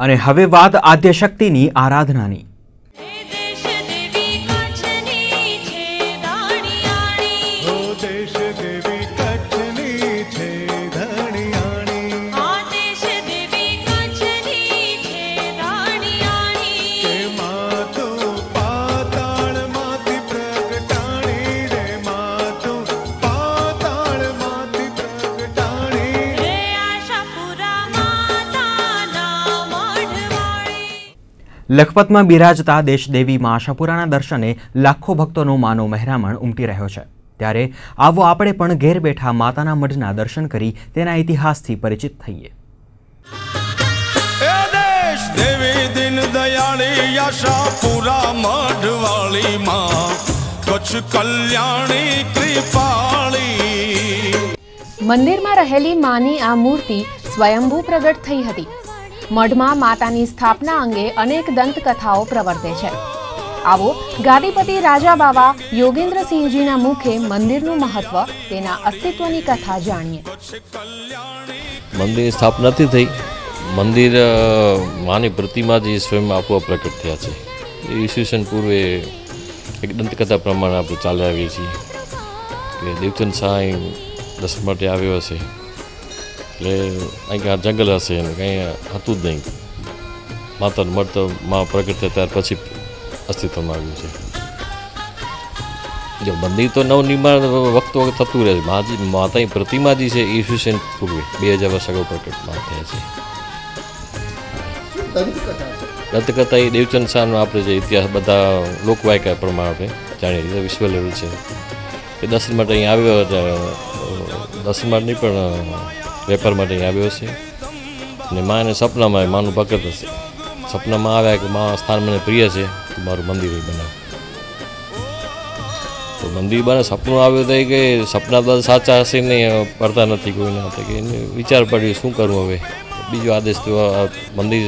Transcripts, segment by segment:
અને હવે વાત આદ્યશક્તિની આરાધનાની। લખપતમાં બિરાજતા દેશદેવી માં આશાપુરાના દર્શને લાખો ભક્તોનો માનો મહેરામણ ઉમટી રહ્યો છે। ત્યારે આવો આપણે પણ ઘેર બેઠા માતાના મઢના દર્શન કરી તેના ઇતિહાસથી પરિચિત થઈએ। દેવી દિન દયાળી આશાપુરા મઢવાળી માં કચ્છ કલ્યાણી કૃપાળી। મંદિરમાં રહેલી માની આ મૂર્તિ સ્વયંભૂ પ્રગટ થઈ હતી। મઢમાં માતાની સ્થાપના અંગે અનેક દંતકથાઓ પ્રવર્તે છે। આવો ગાદીપતિ રાજા બાવા યોગેન્દ્રસિંહજીના મુખે મંદિરનું મહત્વ, તેના અસ્તિત્વની કથા જાણીએ। મંદિરની સ્થાપનાથી થઈ મંદિર માની પ્રતિમા જે સ્વયં આપોઆપ પ્રગટ થયા છે। એ ઈસવીસન પૂર્વે એક દંતકથા પ્રમાણે આપણે ચાલી આવીએ છીએ કે દેવચંદ સાંઈ દર્શન માટે આવ્યો હશે, એટલે અહીં આ જંગલ હશે ને કંઈ હતું જ નહીં। માતાનું મઢ તો માં પ્રગટ થયા ત્યાર પછી અસ્તિત્વમાં આવ્યું છે। જો મંદિર તો નવનિર્માણ વખત થતું રહે છે। માતાની પ્રતિમા જે છે ઈસવીસન પૂર્વે 2000 વર્ષ અગાઉ પ્રગટમાં થયા છે। દંતકથા એ દેવચંદ શાહનો આપણે જે ઇતિહાસ બધા લોકવાયકા પ્રમાણે આપણે જાણીએ છીએ, વિશ્વ લેવલ છે કે દર્શન માટે અહીં આવ્યો, દર્શન માટે નહીં પણ વેપાર માટે અહીં આવ્યો છે। અને માને સપનામાં માનું ભગત હશે, સપનામાં આવ્યા કે મા સ્થાન મને પ્રિય છે તો મારું મંદિર બનાવ। તો મંદિર બને સપનું આવ્યું તો કે સપના બધા સાચા હશે નહીં, પડતા નથી કોઈના, કે એને વિચાર પડ્યો શું કરવું હવે। બીજો આદેશ તો મંદિર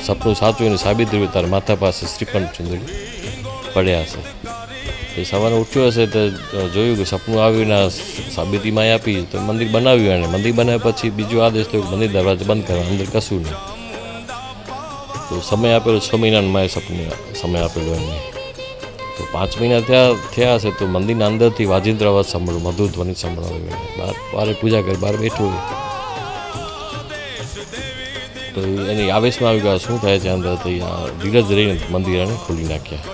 સપનું સાચું એને સાબિત થયું, તારા માથા પાસે શ્રીખંડ ચુંદડી પડ્યા હશે। એ સવારે ઉઠ્યો હશે તો જોયું કે સપનું આવ્યું ને સાબિતીમાં આપી તો મંદિર બનાવ્યું। અને મંદિર બનાવ્યા પછી બીજો આદેશ થયો મંદિર દરવાજા બંધ કરવા, અંદર કશું નહીં। તો સમય આપેલો 6 મહિનાનો માએ સપનું સમય આપેલો એમને। તો 5 મહિના થયા હશે તો મંદિરના અંદરથી વાજિંત્ર અવાજ સાંભળ્યો, મધુર ધ્વનિ સાંભળવા, બહાર પૂજા કરી બહાર બેઠું હોય તો એની આવેશમાં આવી ગયા શું થાય છે અંદર, તો ધીરજ રહીને મંદિર એને ખોલી નાખ્યા।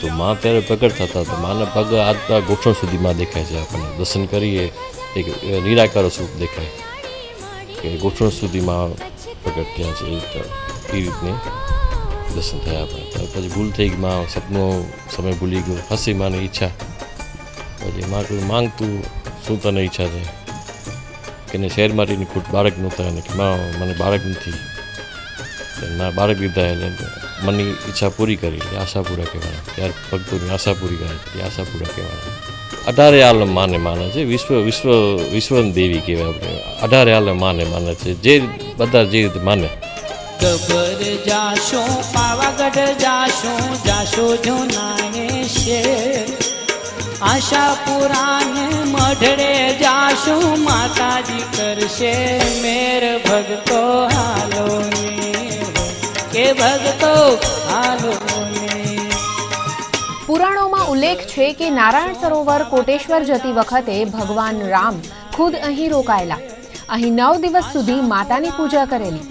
તો માં ત્યારે પ્રગટ થતા તો માના પગ આજના ગોઠણ સુધીમાં દેખાય છે। આપણને દર્શન કરીએ એક નિરાકાર સ્વરૂપ દેખાય કે ગોઠણ સુધીમાં પ્રગટ થયા છે, એ રીતને દર્શન થયા આપણે। ત્યાર પછી ભૂલ થઈ ગઈ, માં સપનું સમય ભૂલી ગયું, હસી માની ઈચ્છા, પછી માં કહ્યું માંગતું શું તને ઈચ્છા છે, કે એને શહેર માટેની ખોટ બાળક નહોતા, અને કે માં મને બાળક નથી, ના બાળક લીધા એટલે મનની ઈચ્છા પૂરી કરી, એટલે આશાપુરા કહેવાના। ત્યારે ભક્તોની આશા પૂરી કરે એટલે આશાપુરા કહેવાના। 18 આલમ માને માને છે, વિશ્વની દેવી કહેવાય આપણે। 18 આલમ માને માને છે, જે બધા જે રીતે માને। ગબર જાશો પાવાગઢ જાશો, જાશો જો નાને શેર, આશાપુરાને મઢડે જાશો, માતાજી કરશે મેર, ભગતો હાલો કે ભગતો હાલો। પુરાણોમાં ઉલ્લેખ છે કે નારાયણ સરોવર કોટેશ્વર જતી વખતે ભગવાન રામ ખુદ અહીં રોકાયેલા। અહીં 9 દિવસ સુધી માતાની પૂજા કરેલી।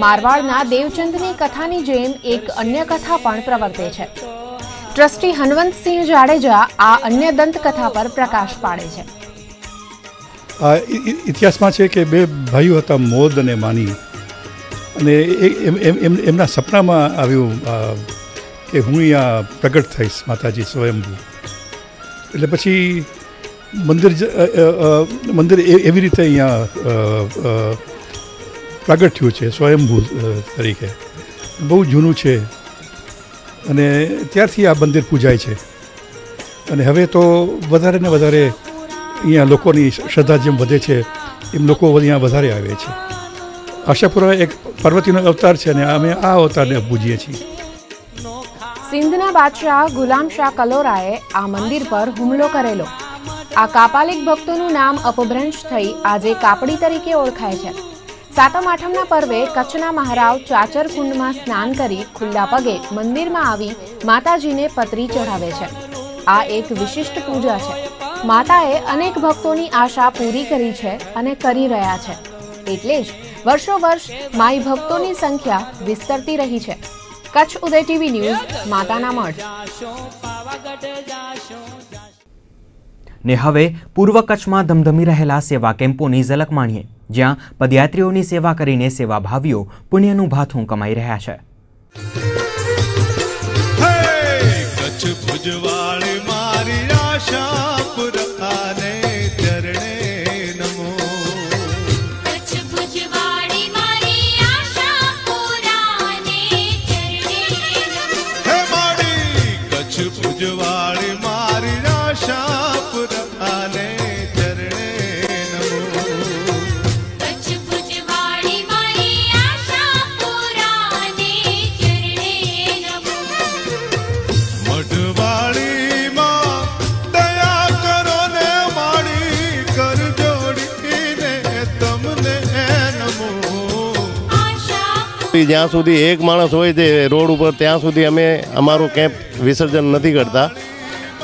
મારવાડના દેવચંદની કથાની જેમ એક અન્ય કથા પણ પ્રવર્તે છે। ટ્રસ્ટી હનવંતસિંહ જાડેજા આ અન્ય દંતકથા પર પ્રકાશ પાડે છે। આ ઇતિહાસમાં છે કે 2 ભાઈઓ હતા, મોદ અને માની, અને એમના સપનામાં આવ્યું કે હું અહીંયા પ્રગટ થઈશ માતાજી સ્વયંભૂ। એટલે પછી મંદિર એવી રીતે અહીંયા પ્રગટ થયું છે સ્વયંભૂ તરીકે, બહુ જૂનું છે અને ત્યારથી આ મંદિર પૂજાય છે। અને હવે તો વધારે ને વધારે અહીંયા લોકોની શ્રદ્ધા જેમ વધે છે એમ લોકો અહીંયા વધારે આવે છે। આશાપુરા એક પાર્વતીનો અવતાર છે અને અમે આ અવતારને પૂજીએ છીએ। સિંધના બાદશાહ ગુલામ શાહ કલોરાએ આ મંદિર પર હુમલો કરેલો। આ કાપાલિક ભક્તોનું નામ અપભ્રંશ થઈ આજે કાપડી તરીકે ઓળખાય છે। સાતમ આઠમના પર્વે કચ્છના મહારાવ ચાચર કુંડમાં સ્નાન કરી ખુલ્લા પગે મંદિરમાં આવી માતાજીને પતરી ચઢાવે છે. આ એક વિશિષ્ટ પૂજા છે. માતાએ અનેક ભક્તોની આશા પૂરી કરી છે અને કરી રહ્યા છે. એટલે જ વર્ષો વર્ષ માઈ ભક્તોની સંખ્યા વિસ્તરતી રહી છે. કચ્છ ઉદય ટીવી ન્યૂઝ, માતાના મઢ. ને હવે પૂર્વ કચ્છમાં ધમધમી રહેલા સેવા કેમ્પોની ઝલક માણીએ, જ્યાં પદયાત્રીઓની સેવા કરીને સેવાભાવીઓ પુણ્યનું ભાથું કમાઈ રહ્યા છે. કચ્છ ભુજવાળી મારી આશા પુરાને ચરણે નમો. કચ્છ ભુજવાળી મારી આશા પુરાને ચરણે નમો. હે માડી કચ્છ ભુજવાળી મારી આશા પુરાને ચરણે નમો. કચ્છ ભુજવાળી મારી આશા પુરાને ચરણે નમો. મઢવાળી માં દયા કરો ને માડી કર જોડીને તમને નમો. જ્યાં સુધી એક માણસ હોય તે રોડ ઉપર ત્યાં સુધી અમે અમારું કેમ્પ વિસર્જન નથી કરતા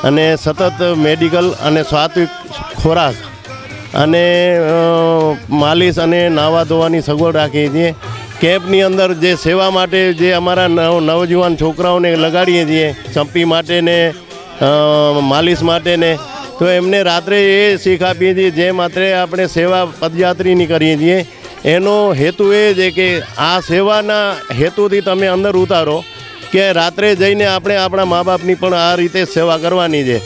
અને સતત મેડિકલ અને સાત્વિક ખોરાક અને માલિશ અને નાવા ધોવાની સગવડ રાખીએ છીએ. કેમ્પની અંદર જે સેવા માટે જે અમારા નવજુવાન છોકરાઓને લગાડીએ છીએ, ચંપી માટે ને માલિશ માટે ને, તો એમને રાત્રે એ શીખ આપીએ છીએ જે માત્ર આપણે સેવા પદયાત્રીની કરીએ છીએ. એનો હેતુ એ છે કે આ સેવાના હેતુથી તમે અંદર ઉતારો કે રાત્રે જઈને આપણે આપણા મા બાપની પણ આ રીતે સેવા કરવાની છે.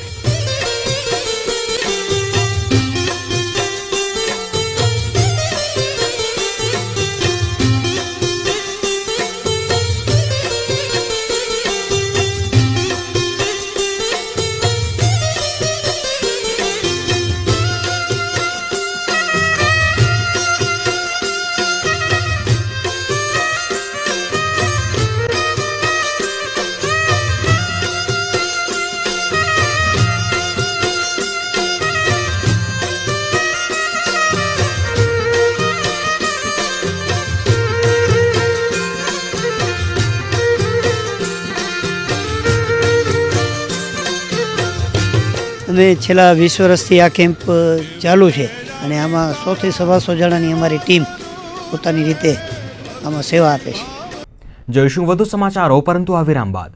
અમે છેલ્લા 20 વર્ષથી આ કેમ્પ ચાલુ છે અને આમાં 100 થી 125 જણાની અમારી ટીમ પોતાની રીતે આમાં સેવા આપે છે. જોઈશું વધુ સમાચારો, પરંતુ આ વિરામ બાદ.